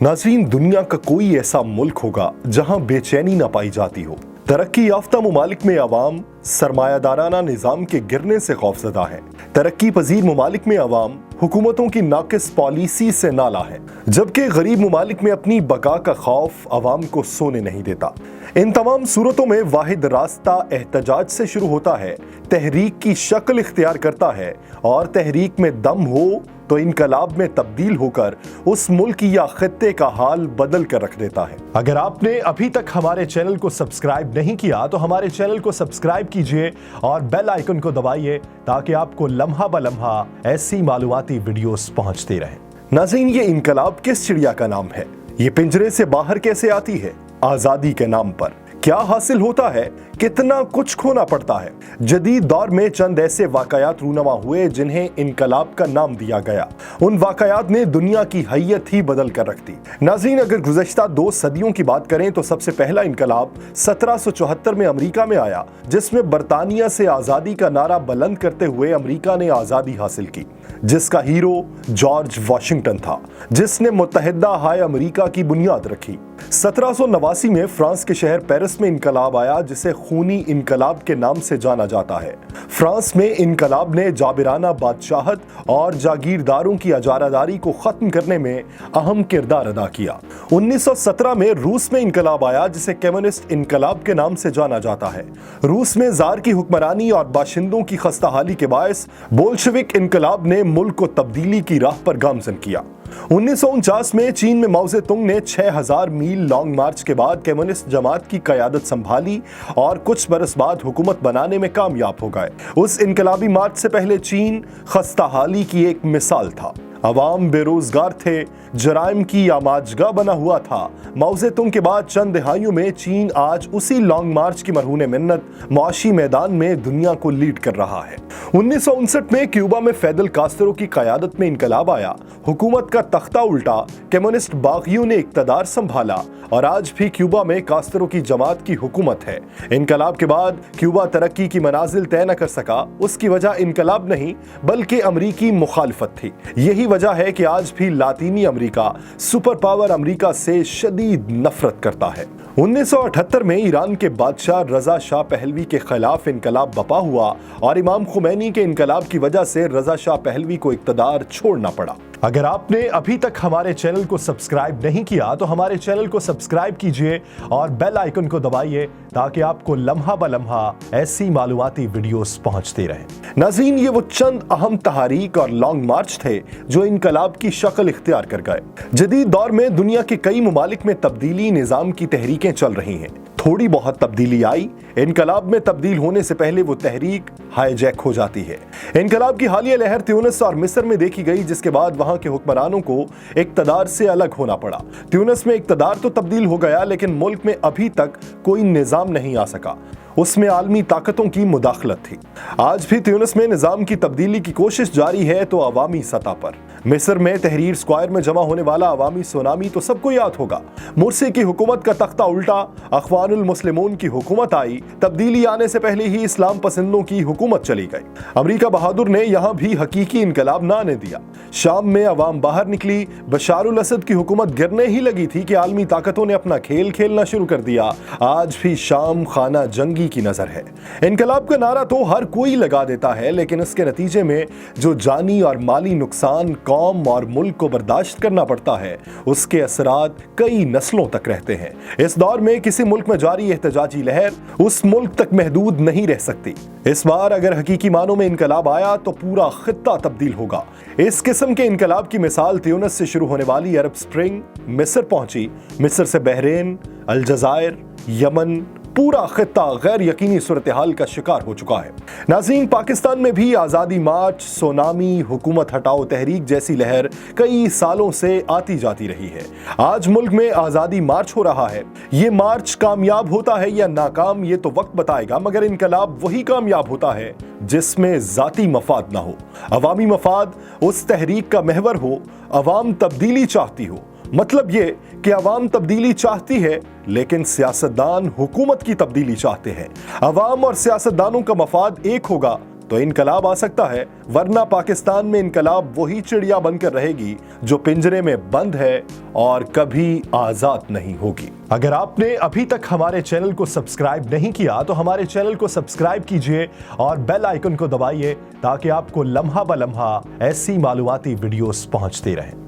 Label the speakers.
Speaker 1: नाज़रीन, दुनिया का कोई ऐसा मुल्क होगा जहां बेचैनी ना पाई जाती हो। तरक्की याफ्ता ममालिक में अवाम सरमायादाराना निज़ाम के गिरने से खौफजदा है। तरक्की पजीर ममालिक में अवाम हुकूमतों की नाकिस पॉलिसी से नाला है, जबकि गरीब ममालिक में अपनी बका का खौफ अवाम को सोने नहीं देता। इन तमाम सूरतों में वाहिद रास्ता एहतजाज से शुरू होता है, तहरीक की शक्ल इख्तियार करता है और तहरीक में दम हो तो इनकलाब में तब्दील होकर उस मुल्क या खित्ते का हाल बदल कर रख देता है। अगर आपने अभी तक हमारे चैनल को सब्सक्राइब नहीं किया तो हमारे चैनल को सब्सक्राइब कीजिए और बेल आइकन को दबाइए ताकि आपको लम्हा ब लम्हा ऐसी मालूमाती वीडियोस पहुंचती रहें। नाज़रीन, ये इनकलाब किस चिड़िया का नाम है? ये पिंजरे से बाहर कैसे आती है? आजादी के नाम पर क्या हासिल होता है? कितना कुछ खोना पड़ता है? जदीद दौर में चंद ऐसे वाकयात रूनमा हुए जिन्हें इनकलाब का नाम दिया गया। उन वाकयात ने दुनिया की हैयत ही बदल कर रख दी। नाज़रीन, अगर गुज़श्ता 2 सदियों की बात करें तो सबसे पहला इनकलाब 1774 में अमेरिका में आया, जिसमें बरतानिया से आज़ादी का नारा बुलंद करते हुए अमेरिका ने आज़ादी हासिल की, जिसका हीरो जॉर्ज वाशिंगटन था, जिसने मुत्तहिदा हाय अमेरिका की बुनियाद रखी। 1789 में फ्रांस के शहर पेरिस में इनकलाब आया, जिसे खूनी इनकलाब के नाम से जाना जाता है। फ्रांस में इनकलाब ने जाबिराना बादशाहत और जागीरदारों की अजारादारी को खत्म करने में अहम किरदार अदा किया। 1917 में रूस में इनकलाब आया, जिसे कम्युनिस्ट इनकलाब के नाम से जाना जाता है। रूस में जार की हुक्मरानी और बाशिंदों की खस्ताहाली के बायस बोल्शेविक इनकलाब ने मुल्क को तब्दीली की राह पर गामजन किया। 1949 में चीन में माओ तुंग ने 6000 मील लॉन्ग मार्च के बाद कम्युनिस्ट जमात की क़यादत संभाली और कुछ बरस बाद हुकूमत बनाने में कामयाब हो गए। उस इनकलाबी मार्च से पहले चीन खस्ताहाली की एक मिसाल था। अवाम बेरोजगार थे, जराइम की आमाजगा बना हुआ था। माओ तुंग के बाद चंद दहाइयों में चीन आज उसी लॉन्ग मार्च की मरहून मिन्नत मुआशी मैदान में दुनिया को लीड कर रहा है। 1959 में क्यूबा में फैदल कास्त्रो की क़यादत में इनकलाब आया, हुकूमत का तख्ता उल्टा, कम्युनिस्ट बागियों ने इक़्तिदार संभाला और आज भी क्यूबा में कास्त्रो की जमात की हुकूमत है। इनकलाब के बाद क्यूबा तरक्की की मनाजिल तय न कर सका। उसकी वजह इनकलाब नहीं बल्कि अमरीकी मुखालफत थी। यही वजह है कि आज भी लातीनी अमेरिका सुपर पावर अमेरिका से शदीद नफरत करता है। 1978 में ईरान के बादशाह रजा शाह पहलवी के खिलाफ इनकलाब बपा हुआ और इमाम खुमैनी के इनकलाब की वजह से रजा शाह पहलवी को इक़्तिदार छोड़ना पड़ा। अगर आपने अभी तक हमारे चैनल को सब्सक्राइब नहीं किया तो हमारे चैनल को सब्सक्राइब कीजिए और बेल आइकन को दबाइए ताकि आपको लम्हा ब लम्हा ऐसी मालूमाती वीडियोस पहुंचती रहें। नाज़रीन, ये वो चंद अहम तहारीक और लॉन्ग मार्च थे जो इनकलाब की शक्ल इख्तियार कर गए। जदीद दौर में दुनिया के कई ममालिक में तब्दीली निज़ाम की तहरीकें चल रही हैं। थोड़ी बहुत तब्दीली आई, इनकलाब में तब्दील होने से पहले वो तहरीक हाईजैक हो जाती है। इनकलाब की हालिया लहर त्यूनिस और मिस्र में देखी गई, जिसके बाद वहां के हुक्मरानों को इक़्तिदार से अलग होना पड़ा। त्यूनिस में इक़्तिदार तो तब्दील हो गया, लेकिन मुल्क में अभी तक कोई निज़ाम नहीं आ सका। उसमें आलमी ताकतों की मुदाखलत थी। आज भी त्यूनिस में निज़ाम की तब्दीली की कोशिश जारी है, तो अवामी सतह पर। मिस्र में तहरीर स्क्वायर में जमा होने वाला अवामी सुनामी तो सबको याद होगा। मुर्सी की हुकूमत का तख्ता उल्टा, अखवानुल मुस्लिमून की हुकूमत आई। तब्दीली आने से पहले ही इस्लाम पसंदों की हुकूमत चली गई। अमेरिका बहादुर ने यहाँ भी हकीकी इनकलाब ना आने दिया। शाम में अवाम बाहर निकली, बशारुल असद की हुकूमत गिरने ही लगी थी कि आलमी ताकतों ने अपना खेल खेलना शुरू कर दिया। आज भी शाम खाना जंगी की नजर है। इनकलाब का नारा तो हर कोई लगा देता है, लेकिन इसके नतीजे में जो जानी और माली नुकसान कौम और मुल्क को बर्दाश्त करना पड़ता है, उसके असरात कई नस्लों तक रहते हैं। इस दौर में किसी मुल्क में जारी एहतजाजी लहर उस मुल्क तक महदूद नहीं रह सकती। इस बार अगर हकीकी मानों में इनकलाब आया तो पूरा खित्ता तब्दील होगा। इस किस्म के इनकलाब की मिसाल त्यूनिस से शुरू होने वाली अरब स्प्रिंग मिस्र पहुंची। मिस्र से बहरीन, अलजायर, यमन, पूरा खित्ता गैर यकीनी सूरत हाल का शिकार हो चुका है। नाज़रीन, पाकिस्तान में भी आज़ादी मार्च, सोनामी, हुकूमत हटाओ तहरीक जैसी लहर कई सालों से आती जाती रही है। आज मुल्क में आज़ादी मार्च हो रहा है। ये मार्च कामयाब होता है या नाकाम, ये तो वक्त बताएगा, मगर इनकलाब वही कामयाब होता है जिसमें ज़ाती मफाद ना हो। अवामी मफाद उस तहरीक का महवर हो। अवाम तब्दीली चाहती हो। मतलब ये कि अवाम तब्दीली चाहती है, लेकिन सियासतदान हुकूमत की तब्दीली चाहते हैं। अवाम और सियासतदानों का मफाद एक होगा तो इनकलाब आ सकता है, वरना पाकिस्तान में इनकलाब वही चिड़िया बनकर रहेगी जो पिंजरे में बंद है और कभी आजाद नहीं होगी। अगर आपने अभी तक हमारे चैनल को सब्सक्राइब नहीं किया तो हमारे चैनल को सब्सक्राइब कीजिए और बेल आइकन को दबाइए ताकि आपको लम्हा ब लम्हा ऐसी मालूमाती वीडियोस पहुंचती रहें।